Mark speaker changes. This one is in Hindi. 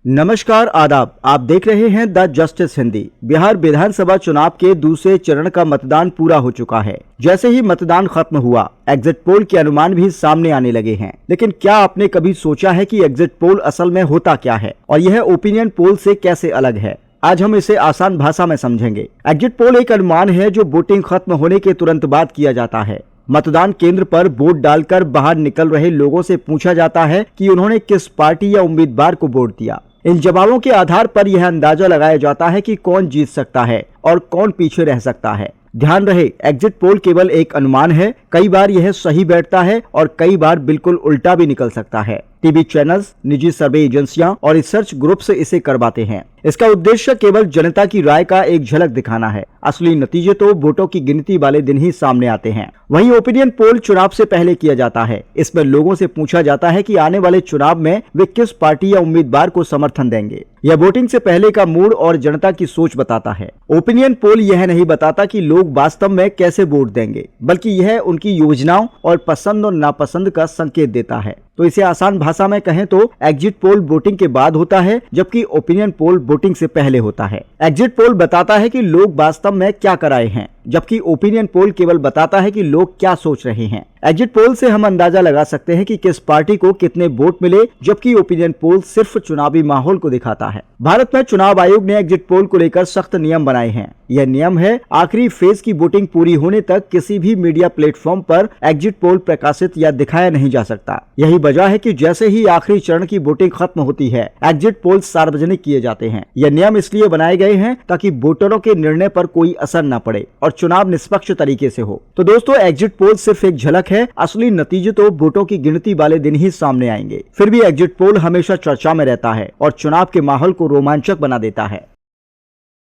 Speaker 1: नमस्कार आदाब, आप देख रहे हैं द जस्टिस हिंदी। बिहार विधानसभा चुनाव के दूसरे चरण का मतदान पूरा हो चुका है। जैसे ही मतदान खत्म हुआ, एग्जिट पोल के अनुमान भी सामने आने लगे हैं। लेकिन क्या आपने कभी सोचा है कि एग्जिट पोल असल में होता क्या है और यह ओपिनियन पोल से कैसे अलग है? आज हम इसे आसान भाषा में समझेंगे। एग्जिट पोल एक अनुमान है जो वोटिंग खत्म होने के तुरंत बाद किया जाता है। मतदान केंद्र पर वोट डालकर बाहर निकल रहे लोगों से पूछा जाता है कि उन्होंने किस पार्टी या उम्मीदवार को वोट दिया। इन जवाबों के आधार पर यह अंदाजा लगाया जाता है कि कौन जीत सकता है और कौन पीछे रह सकता है। ध्यान रहे, एग्जिट पोल केवल एक अनुमान है। कई बार यह सही बैठता है और कई बार बिल्कुल उल्टा भी निकल सकता है। टीवी चैनल्स, निजी सर्वे एजेंसियां और रिसर्च ग्रुप्स इसे करवाते हैं। इसका उद्देश्य केवल जनता की राय का एक झलक दिखाना है। असली नतीजे तो वोटों की गिनती वाले दिन ही सामने आते हैं। वहीं ओपिनियन पोल चुनाव से पहले किया जाता है। इसमें लोगों से पूछा जाता है कि आने वाले चुनाव में वे किस पार्टी या उम्मीदवार को समर्थन देंगे। यह वोटिंग से पहले का मूड और जनता की सोच बताता है। ओपिनियन पोल यह नहीं बताता कि लोग वास्तव में कैसे वोट देंगे, बल्कि यह उनकी योजनाओं और पसंद और नापसंद का संकेत देता है। तो इसे आसान भाषा में कहें तो एग्जिट पोल वोटिंग के बाद होता है, जबकि ओपिनियन पोल वोटिंग से पहले होता है। एग्जिट पोल बताता है कि लोग वास्तव में क्या कर आए हैं, जबकि ओपिनियन पोल केवल बताता है कि लोग क्या सोच रहे हैं। एग्जिट पोल से हम अंदाजा लगा सकते हैं कि किस पार्टी को कितने वोट मिले, जबकि ओपिनियन पोल सिर्फ चुनावी माहौल को दिखाता है। भारत में चुनाव आयोग ने एग्जिट पोल को लेकर सख्त नियम बनाए हैं। यह नियम है, आखिरी फेज की वोटिंग पूरी होने तक किसी भी मीडिया प्लेटफॉर्म पर एग्जिट पोल प्रकाशित या दिखाया नहीं जा सकता। यही वजह है कि जैसे ही आखिरी चरण की वोटिंग खत्म होती है, एग्जिट पोल सार्वजनिक किए जाते हैं। यह नियम इसलिए बनाए गए हैं ताकि वोटरों के निर्णय पर कोई असर न पड़े और चुनाव निष्पक्ष तरीके से हो। तो दोस्तों, एग्जिट पोल सिर्फ एक झलक है। असली नतीजे तो वोटों की गिनती वाले दिन ही सामने आएंगे। फिर भी एग्जिट पोल हमेशा चर्चा में रहता है और चुनाव के माहौल को रोमांचक बना देता है।